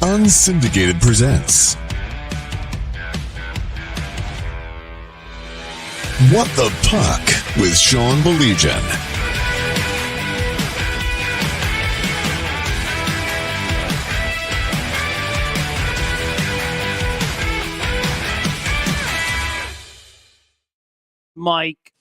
Unsyndicated presents What the Puck with Sean Baligian. Mike,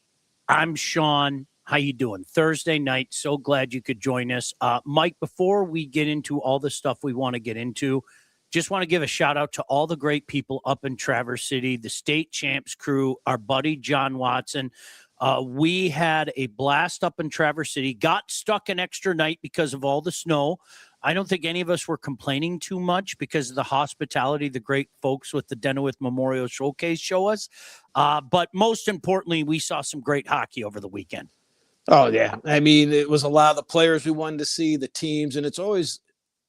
I'm Sean. How you doing? Thursday night. So glad you could join us. Mike, before we get into all the stuff we want to get into, just want to give a shout out to all the great people up in Traverse City, the state champs crew, our buddy John Watson. We had a blast up in Traverse City, got stuck an extra night because of all the snow. I don't think any of us were complaining too much because of the hospitality the great folks with the Denowith Memorial Showcase show us. But most importantly, we saw some great hockey over the weekend. Oh, yeah. I mean, it was a lot of the players we wanted to see, the teams, and it's always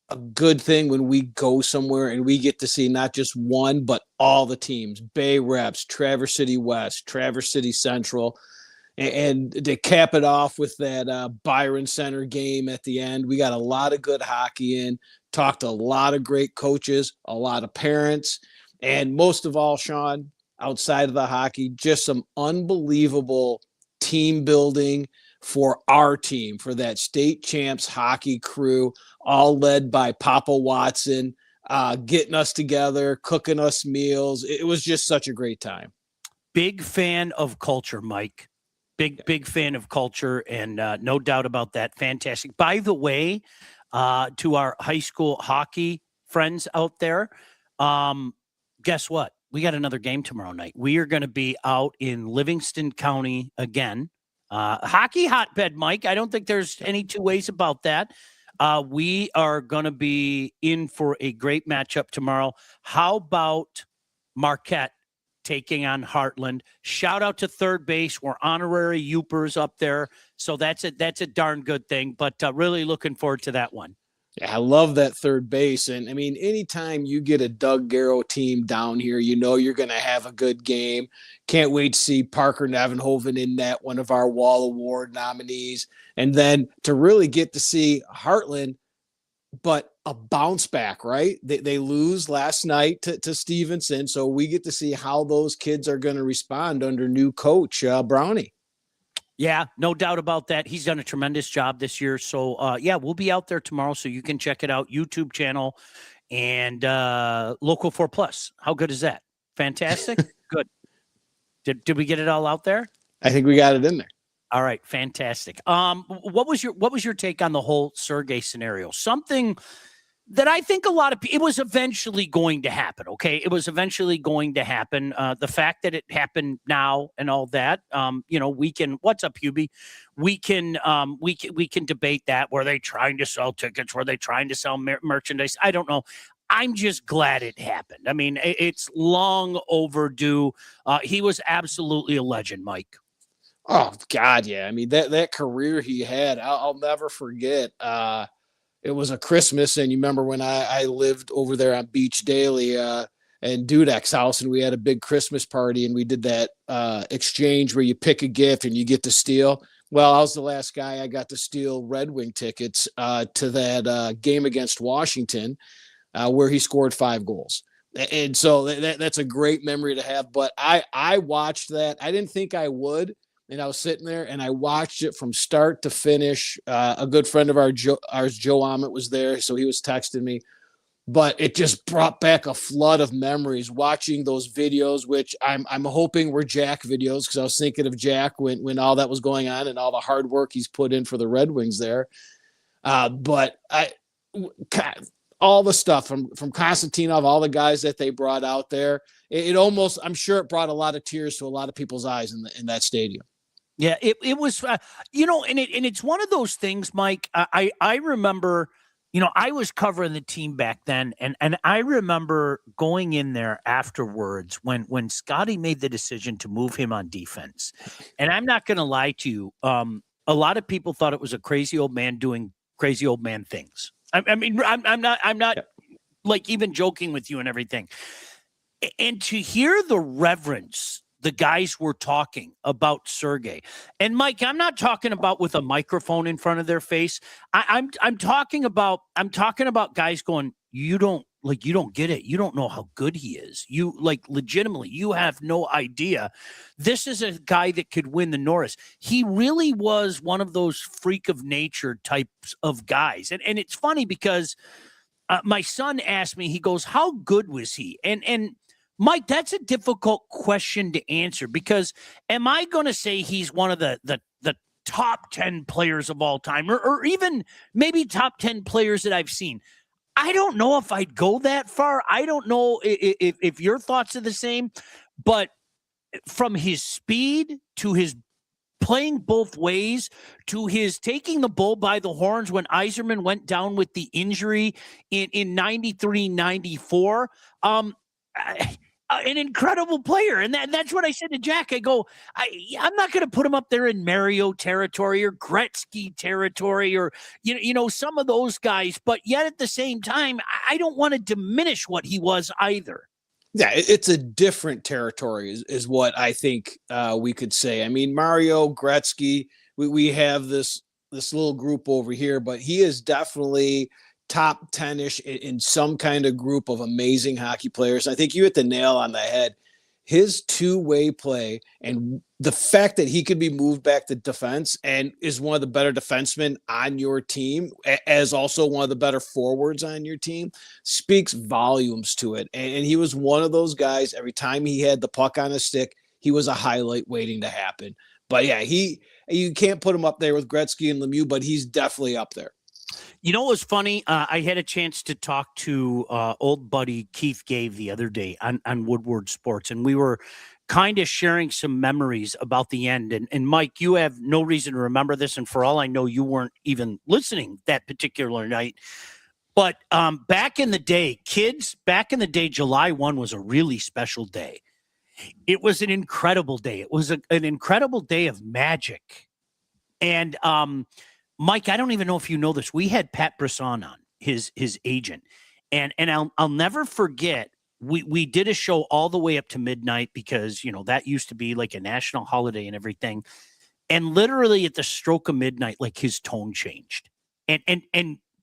a good thing when we go somewhere and we get to see not just one, but all the teams, Bay Reps, Traverse City West, Traverse City Central, and to cap it off with that Byron Center game at the end. We got a lot of good hockey in, talked to a lot of great coaches, a lot of parents, and most of all, Sean, outside of the hockey, just some unbelievable team building for our team, for that state champs hockey crew, all led by Papa Watson, getting us together, cooking us meals. It was just such a great time. Big fan of culture, Mike. Big fan of culture, and no doubt about that. Fantastic. By the way, to our high school hockey friends out there, guess what? We got another game tomorrow night. We are going to be out in Livingston County again. Hockey hotbed, Mike. I don't think there's any two ways about that. We are going to be in for a great matchup tomorrow. How about Marquette taking on Heartland? Shout out to third base. We're honorary Youpers up there. So that's a darn good thing, but really looking forward to that one. Yeah, I love that third base. And I mean, anytime you get a Doug Garrow team down here, you know you're going to have a good game. Can't wait to see Parker Nevenhoven in net, one of our Wall Award nominees. And then to really get to see Heartland, but a bounce back, right? They lose last night to Stevenson. So we get to see how those kids are going to respond under new coach, Brownie. Yeah, no doubt about that. He's done a tremendous job this year. So, yeah, we'll be out there tomorrow, so you can check it out. YouTube channel and Local 4 Plus. How good is that? Fantastic? Good. Did we get it all out there? I think we got it in there. All right, fantastic. What was your take on the whole Sergei scenario? Something that I think a lot of people, it was eventually going to happen. Okay. It was eventually going to happen. The fact that it happened now and all that, we can, what's up, Hubie? We can debate that. Were they trying to sell tickets? Were they trying to sell merchandise? I don't know. I'm just glad it happened. I mean, it's long overdue. He was absolutely a legend, Mike. Oh God. Yeah. I mean, that career he had, I'll never forget. It was a Christmas, and you remember when I lived over there on Beach Daily and Dudek's house, and we had a big Christmas party, and we did that exchange where you pick a gift and you get to steal. Well, I was the last guy. I got to steal Red Wing tickets to that game against Washington where he scored 5 goals. And so that's a great memory to have. But I watched that. I didn't think I would. And I was sitting there and I watched it from start to finish. A good friend of ours, Joe Ahmet, was there. So he was texting me, but it just brought back a flood of memories watching those videos, which I'm hoping were Jack videos, because I was thinking of Jack when all that was going on and all the hard work he's put in for the Red Wings there. But all the stuff from Konstantinov, all the guys that they brought out there, it almost, I'm sure it brought a lot of tears to a lot of people's eyes in that stadium. Yeah, it was, and it's one of those things, Mike. I remember, I was covering the team back then, and I remember going in there afterwards when Scotty made the decision to move him on defense. And I'm not going to lie to you, a lot of people thought it was a crazy old man doing crazy old man things. I'm not like even joking with you and everything. And to hear the reverence the guys were talking about Sergei. And Mike, I'm not talking about with a microphone in front of their face. I'm talking about guys going, you don't like, you don't get it. You don't know how good he is. You, like, legitimately, you have no idea. This is a guy that could win the Norris. He really was one of those freak of nature types of guys. And it's funny because my son asked me, he goes, how good was he? And Mike, that's a difficult question to answer, because am I going to say he's one of the top 10 players of all time, or even maybe top 10 players that I've seen? I don't know if I'd go that far. I don't know if your thoughts are the same, but from his speed to his playing both ways to his taking the bull by the horns when Yzerman went down with the injury in 93, 94, an incredible player. And that's what I said to Jack. I go, I'm not going to put him up there in Mario territory or Gretzky territory or, some of those guys. But yet at the same time, I don't want to diminish what he was either. Yeah, it's a different territory is what I think we could say. I mean, Mario, Gretzky, we have this little group over here, but he is definitely top 10-ish in some kind of group of amazing hockey players. I think you hit the nail on the head. His two-way play and the fact that he could be moved back to defense and is one of the better defensemen on your team, as also one of the better forwards on your team, speaks volumes to it. And he was one of those guys, every time he had the puck on his stick, he was a highlight waiting to happen. But yeah, you can't put him up there with Gretzky and Lemieux, but he's definitely up there. You know what was funny? I had a chance to talk to old buddy Keith Gave the other day on Woodward Sports, and we were kind of sharing some memories about the end. And Mike, you have no reason to remember this, and for all I know, you weren't even listening that particular night. But back in the day, July 1 was a really special day. It was an incredible day. It was an incredible day of magic. And Mike, I don't even know if you know this. We had Pat Brisson on, his agent, and I'll never forget. We did a show all the way up to midnight because that used to be like a national holiday and everything. And literally at the stroke of midnight, like his tone changed, and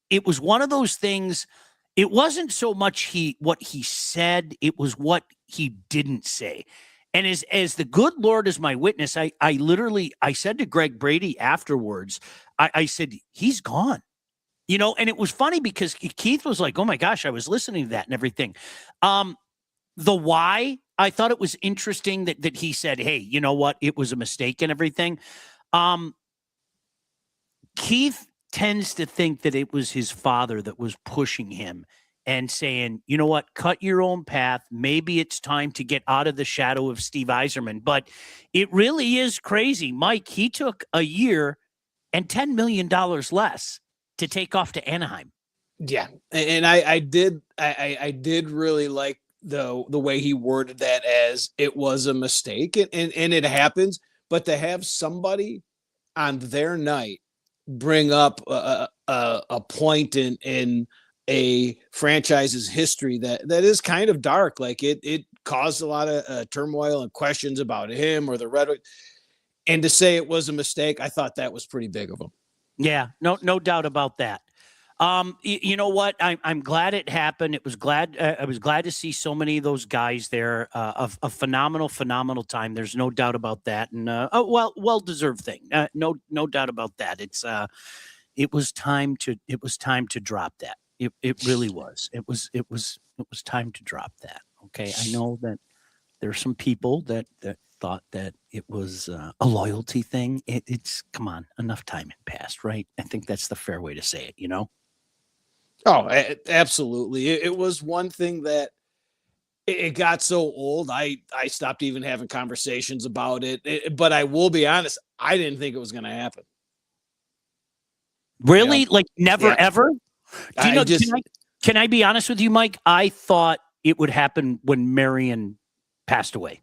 it was one of those things. It wasn't so much what he said; it was what he didn't say. And as the good Lord is my witness, I said to Greg Brady afterwards, I said, he's gone, and it was funny because Keith was like, oh my gosh, I was listening to that and everything. The why, I thought it was interesting that he said, hey, you know what? It was a mistake and everything. Keith tends to think that it was his father that was pushing him and saying, you know what, cut your own path. Maybe it's time to get out of the shadow of Steve Yzerman. But it really is crazy. Mike, he took a year and $10 million less to take off to Anaheim. Yeah. And I did really like the way he worded that, as it was a mistake and it happens, but to have somebody on their night bring up a point in a franchise's history that is kind of dark. Like it caused a lot of turmoil and questions about him or the Red Wings. And to say it was a mistake, I thought that was pretty big of him. Yeah, no doubt about that. You know what? I'm glad it happened. I was glad to see so many of those guys there. A phenomenal time. There's no doubt about that. And well-deserved thing. No doubt about that. It was time to drop that. It really was. It was time to drop that. Okay. I know that there's some people that thought that it was a loyalty thing. It's come on, enough time had passed, right? I think that's the fair way to say it, Oh, absolutely. It was one thing that it got so old. I stopped even having conversations about it. But I will be honest, I didn't think it was going to happen. Really? Yeah. Like never, ever? Do you know, can I be honest with you, Mike? I thought it would happen when Marion passed away.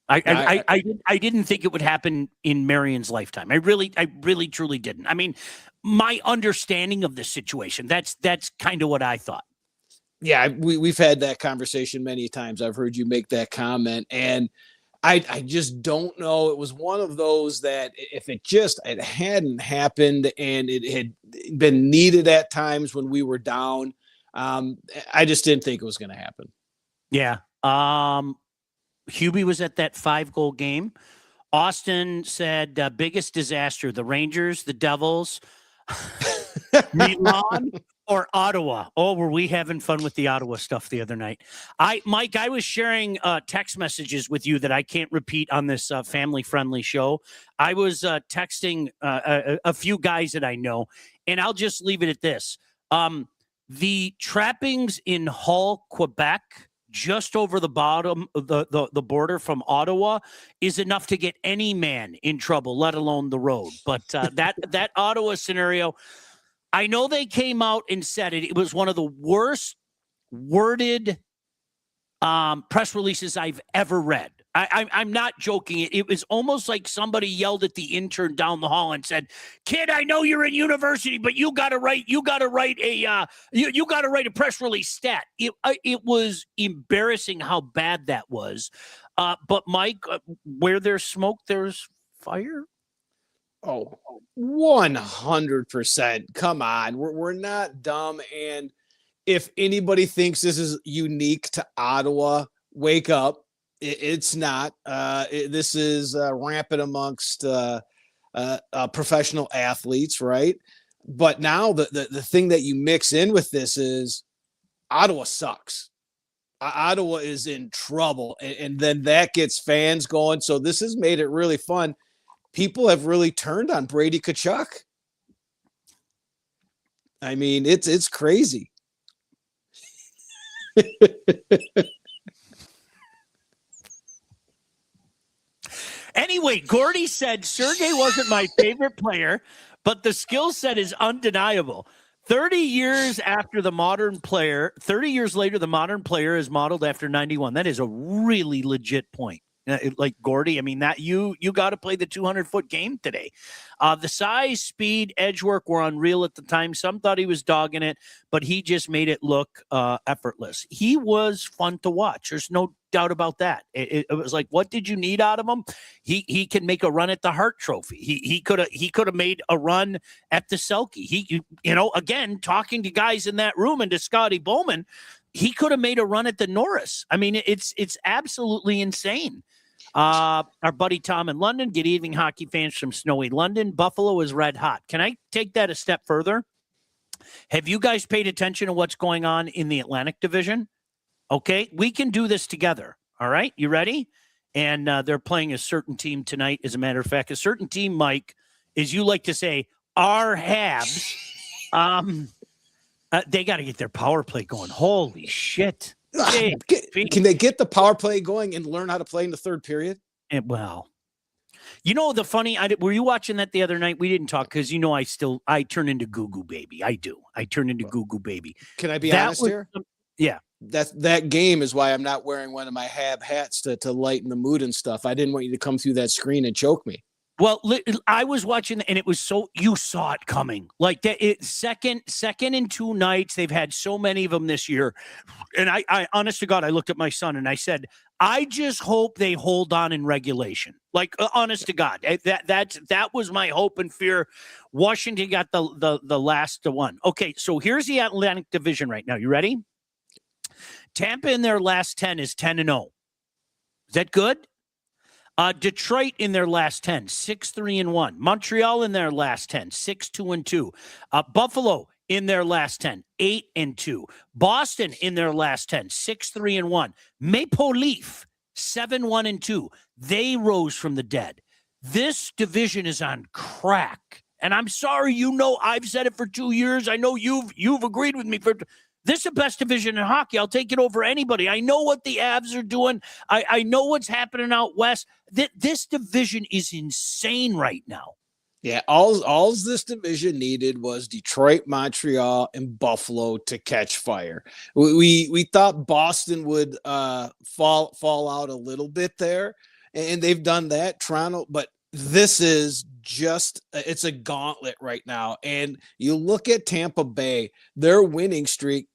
I didn't think it would happen in Marion's lifetime. I really truly didn't. I mean, my understanding of the situation, that's kind of what I thought. Yeah, we've had that conversation many times. I've heard you make that comment, and I just don't know. It was one of those that if it hadn't happened and it had been needed at times when we were down, I just didn't think it was going to happen. Yeah. Hubie was at that 5-goal game. Austin said biggest disaster, the Rangers, the Devils, Milan, or Ottawa. Oh, were we having fun with the Ottawa stuff the other night? Mike, I was sharing text messages with you that I can't repeat on this family-friendly show. I was texting a few guys that I know, and I'll just leave it at this. The trappings in Hull, Quebec, just over the bottom of the border from Ottawa, is enough to get any man in trouble, let alone the road. But that Ottawa scenario, I know they came out and said it was one of the worst worded press releases I've ever read. I'm not joking. It was almost like somebody yelled at the intern down the hall and said, "Kid, I know you're in university, but you got to write a press release stat." It was embarrassing how bad that was. But Mike, where there's smoke, there's fire. Oh, 100%. Come on. We're not dumb. And if anybody thinks this is unique to Ottawa, wake up. It's not. This is rampant amongst professional athletes, right? But now the thing that you mix in with this is Ottawa sucks. Ottawa is in trouble, and then that gets fans going. So this has made it really fun. People have really turned on Brady Tkachuk. I mean, it's crazy. Anyway, Gordy said Sergei wasn't my favorite player, but the skill set is undeniable. 30 years later, the modern player is modeled after 91. That is a really legit point. Like Gordy, I mean, that you got to play the 200-foot game today. The size, speed, edge work were unreal at the time. Some thought he was dogging it, but he just made it look effortless. He was fun to watch. There's no doubt about that. It was like, what did you need out of him? He can make a run at the Hart Trophy. He could have made a run at the Selke. He again, talking to guys in that room and to Scotty Bowman, he could have made a run at the Norris. I mean, it's absolutely insane. Our buddy Tom in London, good evening, hockey fans from snowy London. Buffalo is red hot. Can I take that a step further? Have you guys paid attention to what's going on in the Atlantic Division? Okay, we can do this together. All right, you ready? And they're playing a certain team tonight. As a matter of fact, a certain team, Mike, as you like to say, our Habs. They got to get their power play going. Holy shit. Can they get the power play going and learn how to play in the third period? Well, the funny, were you watching that the other night? We didn't talk because, I turn into Goo Goo Baby. I do. I turn into Goo Goo Baby. Can I be honest here? Yeah. That game is why I'm not wearing one of my Hab hats to lighten the mood and stuff. I didn't want you to come through that screen and choke me. Well, I was watching, and it was you saw it coming. Like that, second and 2 nights. They've had so many of them this year. And I honest to God, I looked at my son and I said, I just hope they hold on in regulation. Like, honest to God, that was my hope and fear. Washington got the last one. Okay, so here's the Atlantic Division right now. You ready? Tampa in their last 10 is 10-0. Is that good? Detroit in their last 10, 6-3-1. Montreal in their last 10, 6-2-2. Buffalo in their last 10, 8-2. Boston in their last 10, 6-3-1. Maple Leaf, 7-1-2. They rose from the dead. This division is on crack. And I'm sorry, I've said it for 2 years. I know you've agreed with me for. This is the best division in hockey. I'll take it over anybody. I know what the Avs are doing. I know what's happening out west. This division is insane right now. Yeah, all this division needed was Detroit, Montreal, and Buffalo to catch fire. We thought Boston would fall out a little bit there, and they've done that. Toronto, but this is it's a gauntlet right now. And you look at Tampa Bay, their winning streak,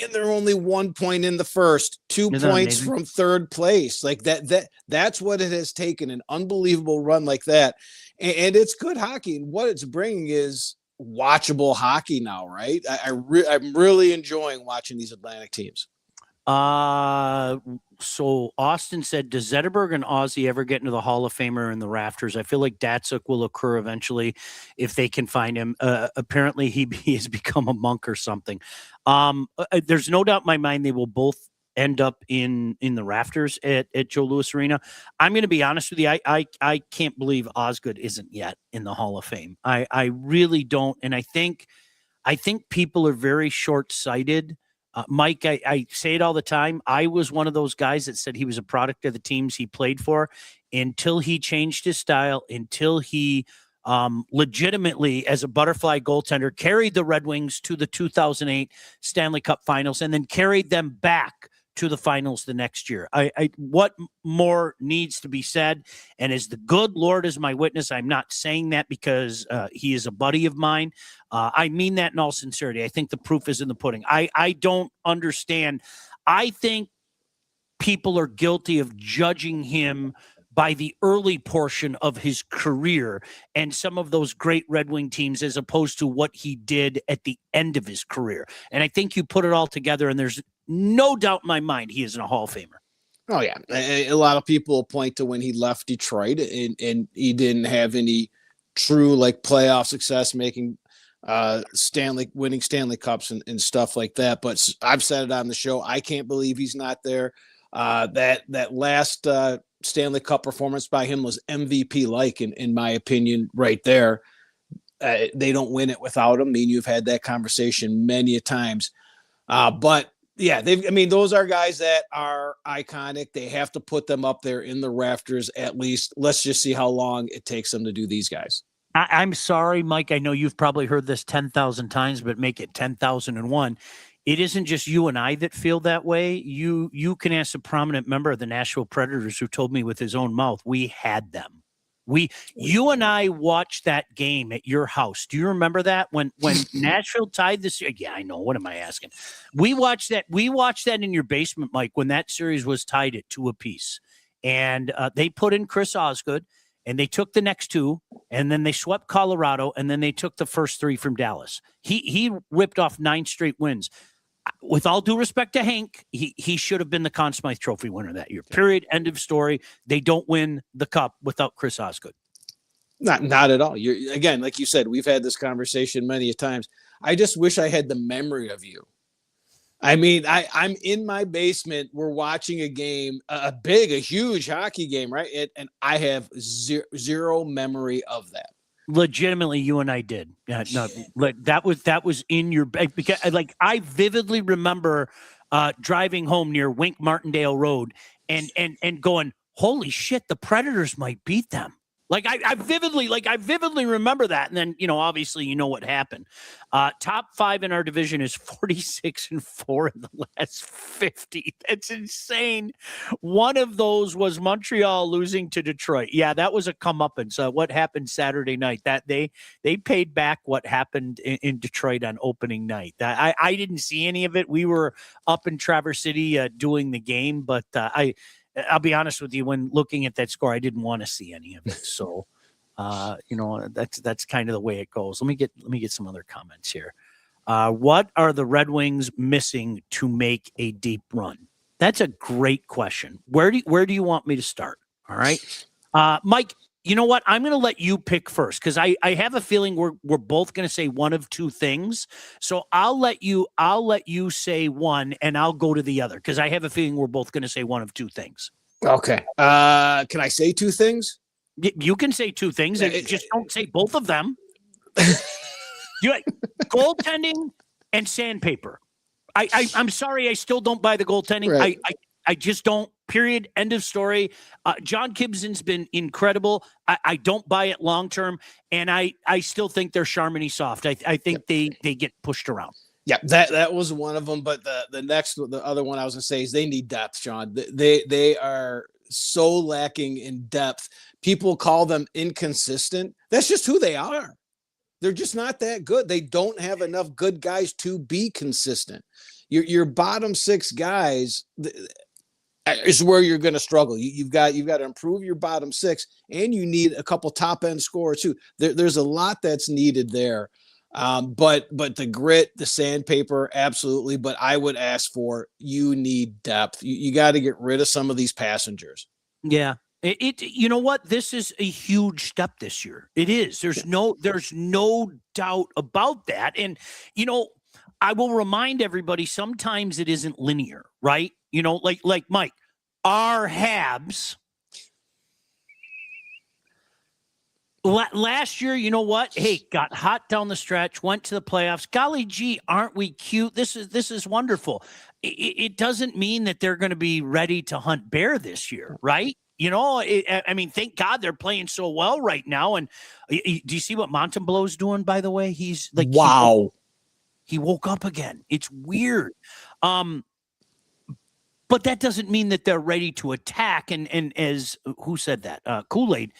and they're only 1 point in the first, 2 points from third place. Like that's what it has taken, an unbelievable run like that. And it's good hockey. And what it's bringing is watchable hockey now, right? I'm really enjoying watching these Atlantic teams. So Austin said, does Zetterberg and Ozzy ever get into the Hall of Fame or in the rafters? I feel like Datsuk will occur eventually if they can find him. Apparently he has become a monk or something. There's no doubt in my mind they will both end up in the rafters at Joe Louis Arena. I'm going to be honest with you. I can't believe Osgood isn't yet in the Hall of Fame. I really don't. And I think people are very short-sighted. Mike, I say it all the time. I was one of those guys that said he was a product of the teams he played for until he changed his style, until he legitimately, as a butterfly goaltender, carried the Red Wings to the 2008 Stanley Cup Finals and then carried them back to the finals the next year. What more needs to be said? And as the good Lord is my witness, I'm not saying that because he is a buddy of mine. I mean that in all sincerity. I think the proof is in the pudding. I don't understand. I think people are guilty of judging him by the early portion of his career and some of those great Red Wing teams as opposed to what he did at the end of his career. And I think you put it all together and there's no doubt in my mind he isn't a Hall of Famer. Oh, yeah. A lot of people point to when he left Detroit and he didn't have any true like playoff success, making winning Stanley Cups and stuff like that. But I've said it on the show. I can't believe he's not there. That last Stanley Cup performance by him was MVP like in my opinion right there. They don't win it without him. I mean, you've had that conversation many a times. But yeah, those are guys that are iconic. They have to put them up there in the rafters at least. Let's just see how long it takes them to do these guys. I'm sorry, Mike. I know you've probably heard this 10,000 times, but make it 10,001. It isn't just you and I that feel that way. You can ask a prominent member of the Nashville Predators who told me with his own mouth, we had them. You and I watched that game at your house. Do you remember that when Nashville tied this? Yeah, I know. What am I asking? We watched that in your basement, Mike, when that series was tied at 2 apiece. And they put in Chris Osgood, and they took the next 2, and then they swept Colorado, and then they took the first 3 from Dallas. He ripped off 9 straight wins. With all due respect to Hank, he should have been the Conn Smythe Trophy winner that year. Period. End of story. They don't win the cup without Chris Osgood. Not at all. You're, again, like you said, we've had this conversation many a times. I just wish I had the memory of you. I mean, I'm in my basement. We're watching a game, a huge hockey game, right? And I have zero memory of that. Legitimately, you and I did. No, like that was in your bag because I vividly remember driving home near Wink Martindale Road and going, holy shit, the Predators might beat them. I vividly remember that. And then, obviously, what happened. Top 5 in our division is 46-4 in the last 50. That's insane. One of those was Montreal losing to Detroit. Yeah, that was a comeuppance. What happened Saturday night? That they paid back what happened in Detroit on opening night. I didn't see any of it. We were up in Traverse City doing the game, but I'll be honest with you, when looking at that score, I didn't want to see any of it. So, that's kind of the way it goes. Let me get some other comments here. What are the Red Wings missing to make a deep run? That's a great question. Where do you want me to start? All right. Mike, you know what? I'm going to let you pick first because I have a feeling we're both going to say one of 2 things. So I'll let you say one and I'll go to the other because I have a feeling we're both going to say one of 2 things. Okay. Can I say 2 things? You can say 2 things. Just don't say both of them. Goaltending and sandpaper. I'm sorry. I still don't buy the goaltending. Right. I just don't, period, end of story. John Gibson's been incredible. I don't buy it long-term, and I still think they're Charmony soft. I think they get pushed around. Yeah, that was one of them. But the other one I was going to say is they need depth, Sean. They are so lacking in depth. People call them inconsistent. That's just who they are. They're just not that good. They don't have enough good guys to be consistent. Your bottom 6 guys is where you're going to struggle. You've got to improve your bottom 6, and you need a couple top end scorers too. There's a lot that's needed there. But the grit, the sandpaper, absolutely. But I would ask for, you need depth. You got to get rid of some of these passengers. Yeah. You know what? This is a huge step this year. It is. There's no doubt about that. And, I will remind everybody, sometimes it isn't linear, right? Like Mike, our Habs last year, you know what? Hey, got hot down the stretch, went to the playoffs. Golly gee, aren't we cute? This is wonderful. It doesn't mean that they're going to be ready to hunt bear this year, right? Thank God they're playing so well right now. And do you see what Montembeau's doing, by the way? He's like, wow. He woke up again. It's weird. But that doesn't mean that they're ready to attack. And as who said that? Kool-Aid,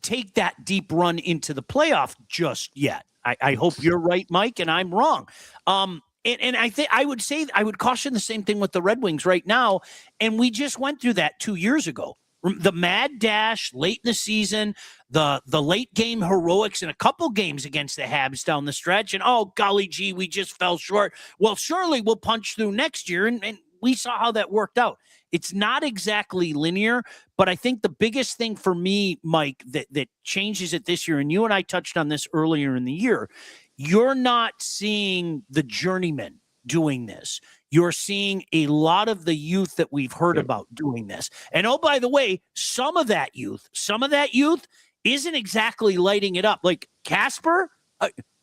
take that deep run into the playoff just yet. I hope you're right, Mike, and I'm wrong. And I think I would caution the same thing with the Red Wings right now. And we just went through that 2 years ago. The mad dash late in the season, the late game heroics in a couple games against the Habs down the stretch. And, oh, golly gee, we just fell short. Well, surely we'll punch through next year. And we saw how that worked out. It's not exactly linear, but I think the biggest thing for me, Mike, that changes it this year, and you and I touched on this earlier in the year, you're not seeing the journeyman doing this. You're seeing a lot of the youth that we've heard about doing this. And oh, by the way, some of that youth isn't exactly lighting it up. Like Casper,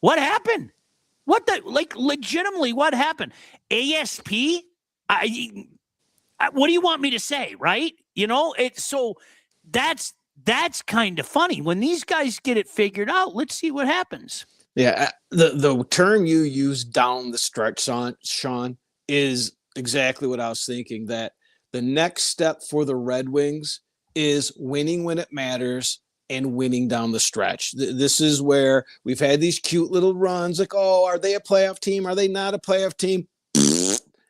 what happened? Legitimately, what happened? ASP? What do you want me to say, right? So that's kind of funny. When these guys get it figured out, let's see what happens. Yeah, the term you use, down the stretch, Sean, is exactly what I was thinking, that the next step for the Red Wings is winning when it matters and winning down the stretch. This is where we've had these cute little runs like, oh, are they a playoff team? Are they not a playoff team?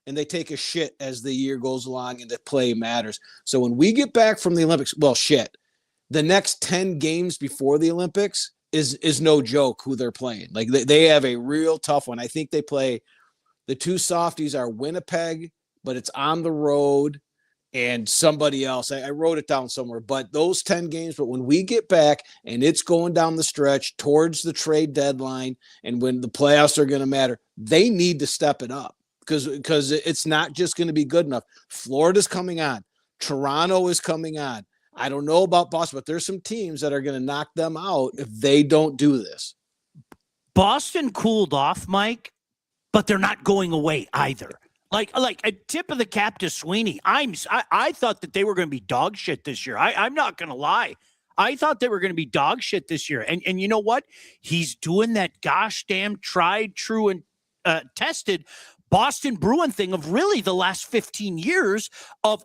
And they take a shit as the year goes along and the play matters. So when we get back from the Olympics, well, shit, the next 10 games before the Olympics is no joke who they're playing. Like they have a real tough one. I think they play, the two softies are Winnipeg, but it's on the road, and somebody else. I wrote it down somewhere, but those 10 games. But when we get back and it's going down the stretch towards the trade deadline, and when the playoffs are going to matter, they need to step it up. Because it's not just going to be good enough. Florida's coming on. Toronto is coming on. I don't know about Boston, but there's some teams that are going to knock them out if they don't do this. Boston cooled off, Mike, but they're not going away either. Like a tip of the cap to Sweeney. I thought that they were going to be dog shit this year. I'm not going to lie. I thought they were going to be dog shit this year. And you know what? He's doing that gosh damn tried, true, and tested Boston Bruin thing of really the last 15 years of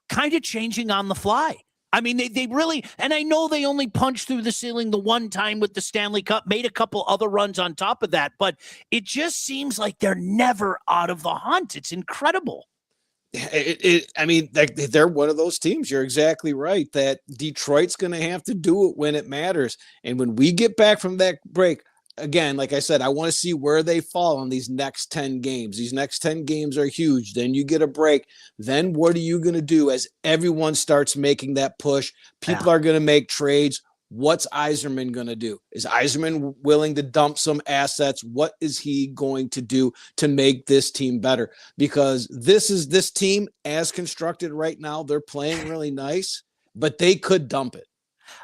kind of changing on the fly. I mean, they really, and I know they only punched through the ceiling the one time with the Stanley Cup, made a couple other runs on top of that, but it just seems like they're never out of the hunt. It's incredible. They're one of those teams. You're exactly right that Detroit's going to have to do it when it matters. And when we get back from that break, again, like I said, I want to see where they fall on these next 10 games. These next 10 games are huge. Then you get a break. Then what are you going to do as everyone starts making that push? People are going to make trades. What's Yzerman going to do? Is Yzerman willing to dump some assets? What is he going to do to make this team better? Because this team as constructed right now, they're playing really nice, but they could dump it.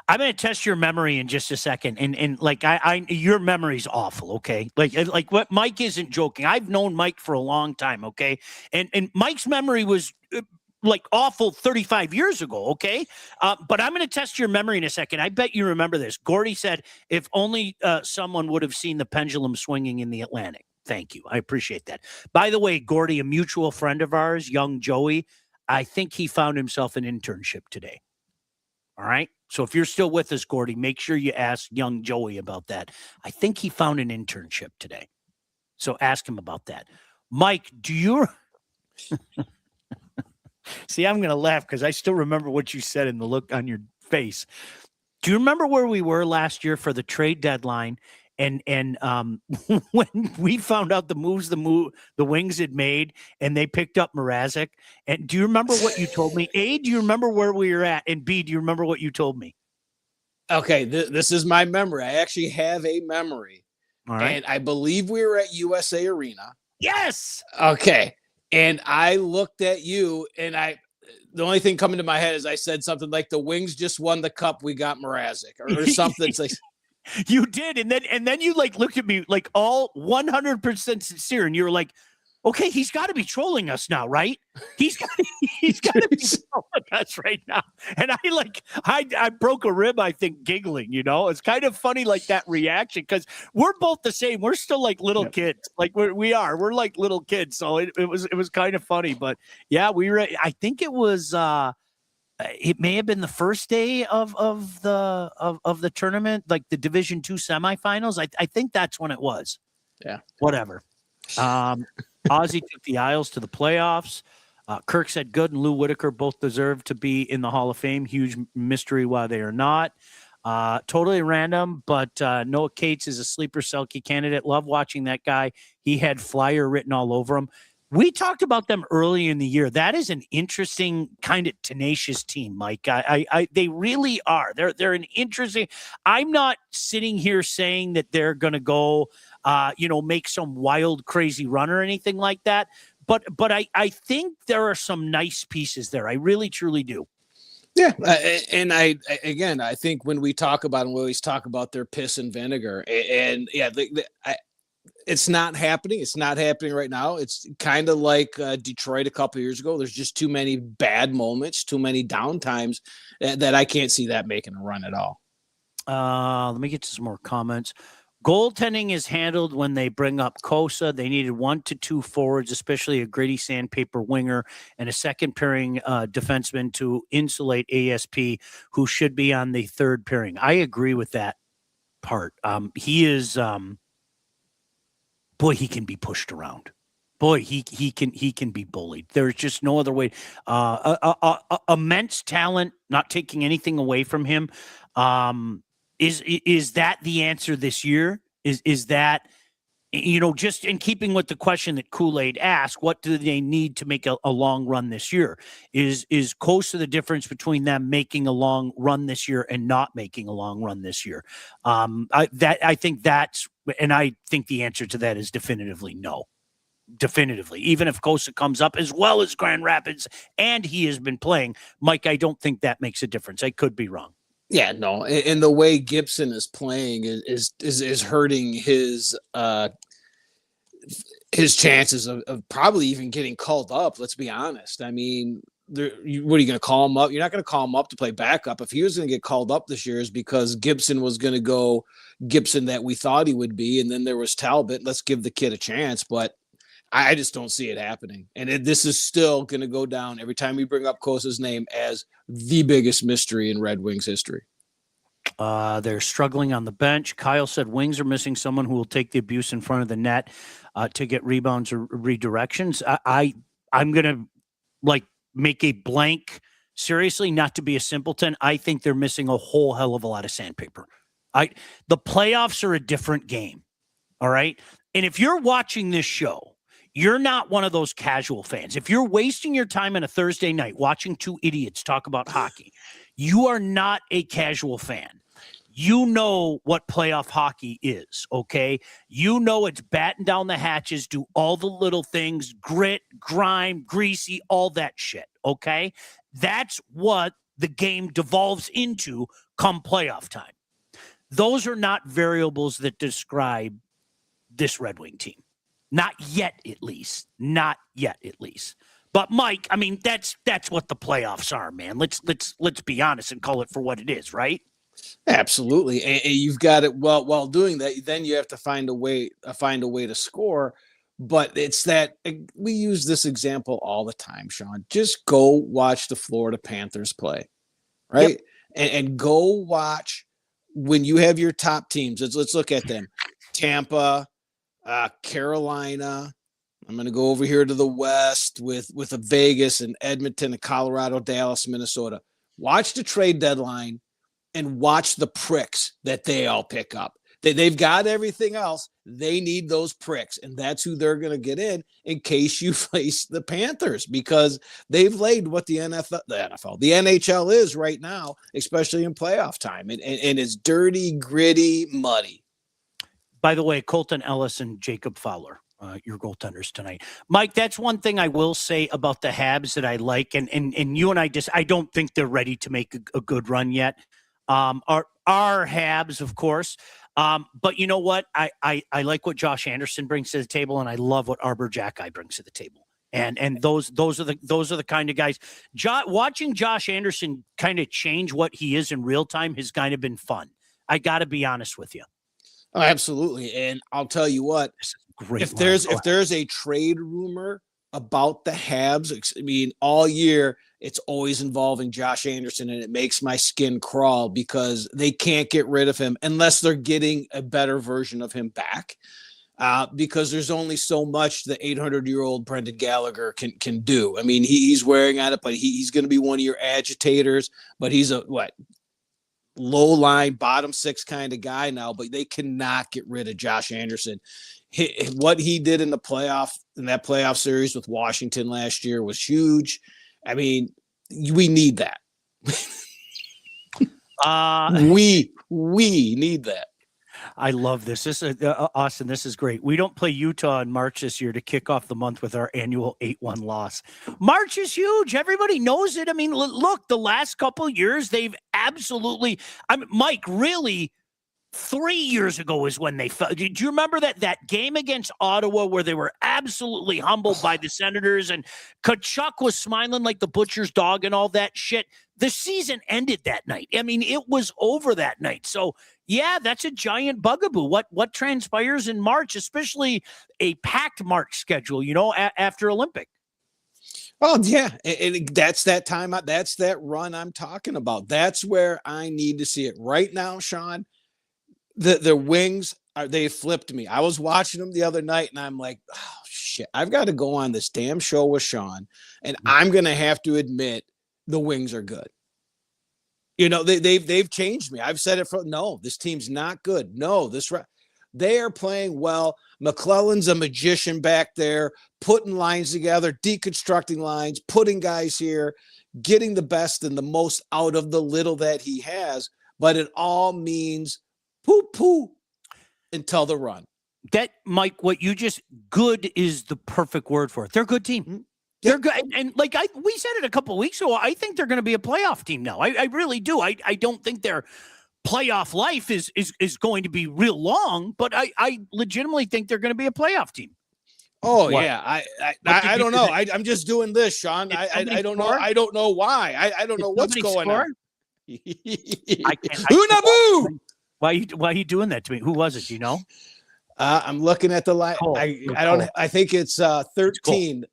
I'm going to test your memory in just a second. And like, your memory's awful. Okay. Like what Mike isn't joking. I've known Mike for a long time. Okay. And Mike's memory was like awful 35 years ago. Okay. But I'm going to test your memory in a second. I bet you remember this. Gordy said, if only someone would have seen the pendulum swinging in the Atlantic. Thank you. I appreciate that. By the way, Gordy, a mutual friend of ours, young Joey, I think he found himself an internship today. All right. So if you're still with us, Gordy, make sure you ask young Joey about that. I think he found an internship today. So ask him about that. Mike, do you see, I'm going to laugh because I still remember what you said in the look on your face. Do you remember where we were last year for the trade deadline? And when we found out the moves the Wings had made, and they picked up Mrazek. And do you remember what you told me? A, do you remember where we were at? And B, do you remember what you told me? Okay, this is my memory. I actually have a memory. All right. And I believe we were at USA Arena. Yes. Okay. And I looked at you, and the only thing coming to my head is I said something like, the Wings just won the cup. We got Mrazek or something. It's like, you did. And then you like looked at me like all 100% sincere. And you were like, okay, he's got to be trolling us now, right? He's got to be trolling us right now. And I broke a rib, I think, giggling, It's kind of funny, like that reaction, because we're both the same. We're still like little kids. Like we're like little kids. So it was kind of funny. But yeah, I think it was it may have been the first day of the tournament, like the Division II semifinals. I think that's when it was. Yeah. Whatever. Ozzy took the Isles to the playoffs. Kirk said Good and Lou Whitaker both deserve to be in the Hall of Fame. Huge mystery why they are not. Totally random, but Noah Cates is a sleeper Selke candidate. Love watching that guy. He had Flyer written all over him. We talked about them early in the year. That is an interesting kind of tenacious team, Mike. They really are. They're an interesting. I'm not sitting here saying that they're going to go, make some wild, crazy run or anything like that. But I think there are some nice pieces there. I really, truly do. Yeah, and I think when we talk about them, we always talk about their piss and vinegar, and yeah, it's not happening. It's not happening right now. It's kind of like Detroit a couple of years ago. There's just too many bad moments, too many downtimes that I can't see that making a run at all. Let me get to some more comments. Goaltending is handled when they bring up Kosa. They needed 1 to 2 forwards, especially a gritty sandpaper winger and a second pairing defenseman to insulate ASP, who should be on the third pairing. I agree with that part. He is, boy, he can be pushed around. Boy, he can be bullied. There's just no other way. Immense talent, not taking anything away from him. Is that the answer this year? Is that, just in keeping with the question that Kool-Aid asked, what do they need to make a long run this year? Is Kosa the difference between them making a long run this year and not making a long run this year? I think the answer to that is definitively no. Definitively. Even if Kosa comes up as well as Grand Rapids and he has been playing, Mike, I don't think that makes a difference. I could be wrong. Yeah, no, and the way Gibson is playing is hurting his chances of probably even getting called up. Let's be honest. I mean, what are you going to call him up? You're not going to call him up to play backup. If he was going to get called up this year, is because Gibson was going to go Gibson that we thought he would be, and then there was Talbot. Let's give the kid a chance, but I just don't see it happening. And this is still going to go down every time we bring up Kosa's name as the biggest mystery in Red Wings history. They're struggling on the bench. Kyle said Wings are missing someone who will take the abuse in front of the net to get rebounds or redirections. I'm going to make a blank. Seriously, not to be a simpleton, I think they're missing a whole hell of a lot of sandpaper. The playoffs are a different game. All right. And if you're watching this show, you're not one of those casual fans. If you're wasting your time on a Thursday night watching two idiots talk about hockey, you are not a casual fan. You know what playoff hockey is, okay? You know it's batten down the hatches, do all the little things, grit, grime, greasy, all that shit, okay? That's what the game devolves into come playoff time. Those are not variables that describe this Red Wing team. Not yet, at least. Not yet, at least. But Mike, I mean, that's what the playoffs are, man. Let's be honest and call it for what it is, right? Absolutely, and you've got it. Well, while doing that, then you have to find a way to score. But it's that we use this example all the time, Sean. Just go watch the Florida Panthers play, right? Yep. And go watch when you have your top teams. Let's look at them: Tampa, Carolina. I'm going to go over here to the West with a Vegas and Edmonton and Colorado, Dallas, Minnesota. Watch the trade deadline and watch the pricks that they all pick up. They've got everything else. They need those pricks, and that's who they're going to get in case you face the Panthers, because they've laid what the NHL is right now, especially in playoff time, and it's dirty, gritty, muddy. By the way, Colton Ellis and Jacob Fowler, your goaltenders tonight. Mike, that's one thing I will say about the Habs that I like, and you and I don't think they're ready to make a good run yet. Our Habs, of course. But you know what? I like what Josh Anderson brings to the table, and I love what Arbor Jacki brings to the table. And those are the kind of guys. Watching Josh Anderson kind of change what he is in real time has kind of been fun. I got to be honest with you. Oh, absolutely. And I'll tell you what, great. If there's a trade rumor about the Habs, I mean, all year it's always involving Josh Anderson, and it makes my skin crawl because they can't get rid of him unless they're getting a better version of him back. Because there's only so much the 800-year-old Brendan Gallagher can do. I mean, he's wearing at it, but he's going to be one of your agitators. But he's a low line, bottom six kind of guy now. But they cannot get rid of Josh Anderson. What he did in that playoff series with Washington last year was huge. I mean, we need that. We need that. I love this. This is Austin. This is great. We don't play Utah in March this year to kick off the month with our annual 8-1 loss. March is huge. Everybody knows it. I mean, look, the last couple of years, they've absolutely. Mike, really. 3 years ago is when they fell. Do you remember that game against Ottawa where they were absolutely humbled by the Senators and Tkachuk was smiling like the butcher's dog and all that shit? The season ended that night. I mean, it was over that night. So, yeah, that's a giant bugaboo. What transpires in March, especially a packed March schedule, after Olympic? Oh, yeah. And that's that time. That's that run I'm talking about. That's where I need to see it right now, Sean. The Wings they flipped me. I was watching them the other night and I'm like, oh shit, I've got to go on this damn show with Sean, and I'm gonna have to admit the Wings are good. They've changed me. I've said it no, this team's not good. No, they are playing well. McClellan's a magician back there, putting lines together, deconstructing lines, putting guys here, getting the best and the most out of the little that he has. But it all means poo until the run. That, Mike, what you just good is the perfect word for it. They're a good team. Mm-hmm. They're good. And we said it a couple of weeks ago, I think they're going to be a playoff team now. I really do. I don't think their playoff life is going to be real long, but I legitimately think they're going to be a playoff team. Oh, what? Yeah. I don't know. I'm just doing this, Sean. I don't know. I don't know why. I don't know what's going on. I can't. Unaboo! Why are you doing that to me? Who was it? Do you know? I'm looking at the line. I don't. I think it's 13.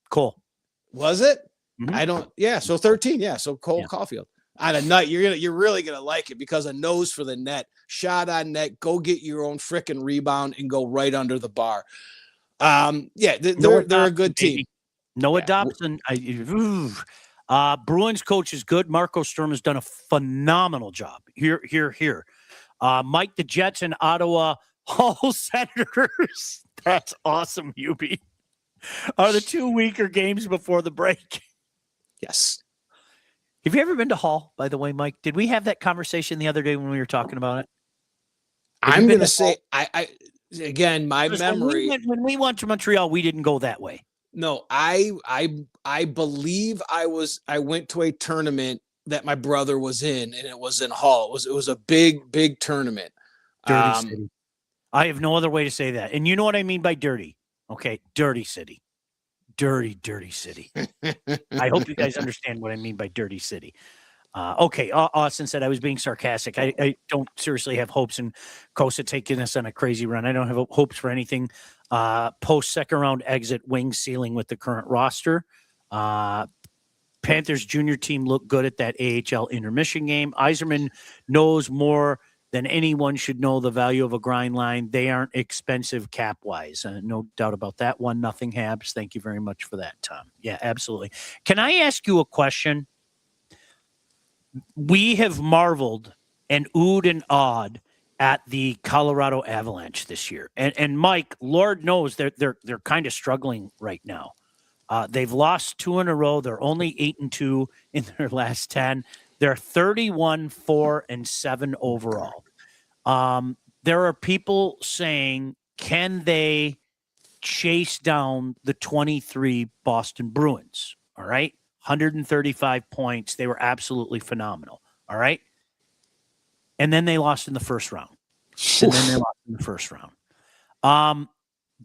Cole. Was it? Mm-hmm. I don't. Yeah. So 13. Yeah. So Cole Caulfield. On a night, you're really gonna like it because a nose for the net, shot on net. Go get your own frickin' rebound and go right under the bar. Yeah, they're a good team. Noah Dobson. Bruins coach is good. Marco Sturm has done a phenomenal job. Here. Mike, the Jets and Ottawa Hall Senators. That's awesome, UB. Are the 2 weaker games before the break. Yes. Have you ever been to Hall, by the way, Mike? Did we have that conversation the other day when we were talking about it? I'm going to say, again, my memory. When we went to Montreal, we didn't go that way. No, I believe I went to a tournament that my brother was in, and it was in Hall. It was a big tournament. Dirty city. I have no other way to say that. And you know what I mean by dirty. Okay, dirty city. Dirty city. I hope you guys understand what I mean by dirty city. Okay, Austin said I was being sarcastic. I don't seriously have hopes in Costa taking us on a crazy run. I don't have hopes for anything post second round exit Wings ceiling with the current roster. Panthers junior team looked good at that AHL intermission game. Yzerman knows more than anyone should know the value of a grind line. They aren't expensive cap-wise. No doubt about that. 1-0 Habs. Thank you very much for that, Tom. Yeah, absolutely. Can I ask you a question? We have marveled and oohed and awed at the Colorado Avalanche this year. And Mike, Lord knows they're kind of struggling right now. They've lost 2 in a row. They're only 8-2 in their last 10. They're 31-4-7 overall. There are people saying, can they chase down the 23 Boston Bruins? All right. 135 points. They were absolutely phenomenal. All right. And then they lost in the first round.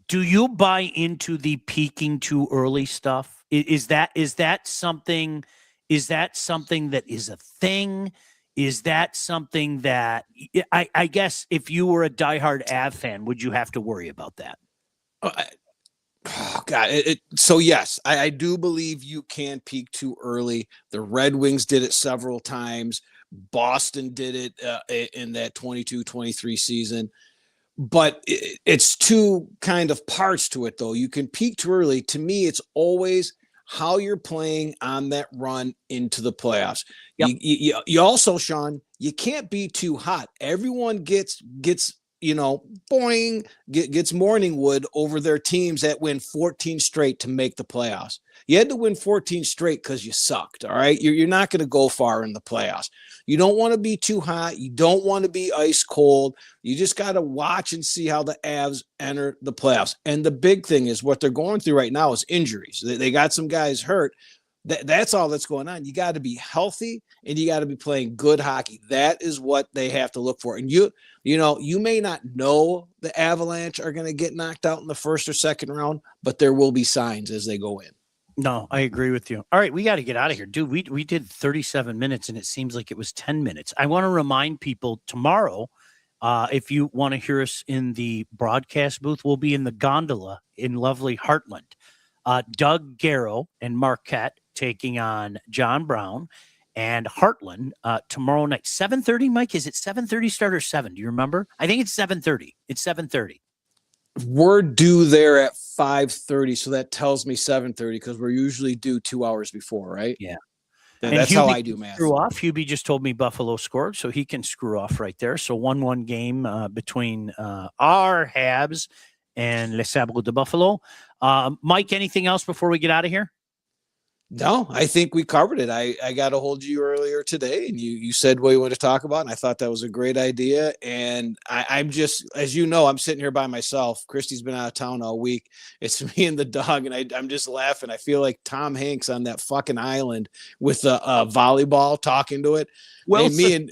Do you buy into the peaking too early stuff? Is that something that is a thing? Is that something that I guess if you were a diehard Av fan, would you have to worry about that? Oh God! So yes, I do believe you can peak too early. The Red Wings did it several times. Boston did it in that 22-23 season. But it's two kind of parts to it, though. You can peak too early. To me, it's always how you're playing on that run into the playoffs. Yep. You also, Sean, you can't be too hot. Everyone gets boing, gets morning wood over their teams that win 14 straight to make the playoffs. You had to win 14 straight because you sucked, all right? You're not going to go far in the playoffs. You don't want to be too hot. You don't want to be ice cold. You just got to watch and see how the Avs enter the playoffs. And the big thing is what they're going through right now is injuries. They got some guys hurt. That's all that's going on. You got to be healthy and you got to be playing good hockey. That is what they have to look for. And you may not know the Avalanche are going to get knocked out in the first or second round, but there will be signs as they go in. No, I agree with you. All right, we got to get out of here. Dude, we did 37 minutes and it seems like it was 10 minutes. I want to remind people tomorrow, if you want to hear us in the broadcast booth, we'll be in the gondola in lovely Heartland. Doug Garrow and Marquette taking on John Brown and Heartland tomorrow night. 7:30, Mike? Is it 7:30 start or 7? Do you remember? I think it's 7:30. It's 7:30. We're due there at 5:30, so that tells me 7:30 because we're usually due 2 hours before, right? Yeah. That's how I do math. Screw off. Hubie just told me Buffalo scored, so he can screw off right there. So 1-1 game between our Habs and Les Sabres de Buffalo. Mike, anything else before we get out of here? No, I think we covered it. I got a hold of you earlier today and you said what you want to talk about. And I thought that was a great idea. And I'm just, as you know, I'm sitting here by myself. Christy's been out of town all week. It's me and the dog. And I'm just laughing. I feel like Tom Hanks on that fucking island with a volleyball talking to it. Well, me and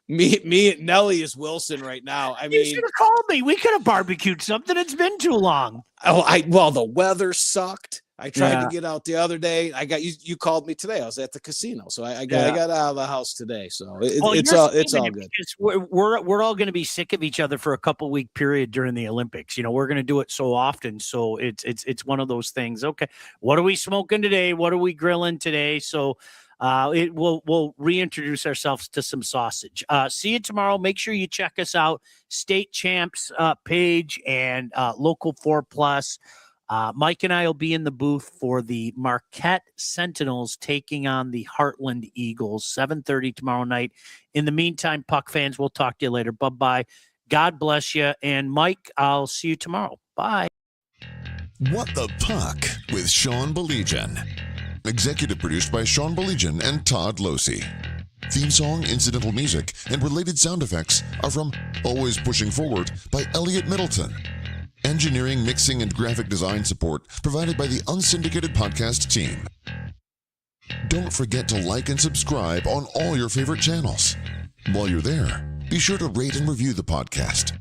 Nelly is Wilson right now. I mean, you should have called me. We could have barbecued something. It's been too long. Well, the weather sucked. I tried to get out the other day. I got you called me today. I was at the casino, so I got out of the house today. So it's all good. We're all going to be sick of each other for a couple week period during the Olympics. We're going to do it so often, so it's one of those things. Okay, what are we smoking today? What are we grilling today? So we'll reintroduce ourselves to some sausage. See you tomorrow. Make sure you check us out. State Champs page and Local 4+. Mike and I will be in the booth for the Marquette Sentinels taking on the Heartland Eagles, 7:30 tomorrow night. In the meantime, Puck fans, we'll talk to you later. Bye-bye. God bless you. And Mike, I'll see you tomorrow. Bye. What the Puck with Sean Baligian. Executive produced by Sean Baligian and Todd Losey. Theme song, incidental music, and related sound effects are from Always Pushing Forward by Elliot Middleton. Engineering, mixing, and graphic design support provided by the Unsyndicated Podcast team. Don't forget to like and subscribe on all your favorite channels. While you're there, be sure to rate and review the podcast.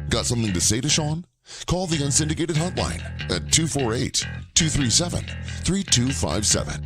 Got something to say to Sean? Call the Unsyndicated hotline at 248-237-3257.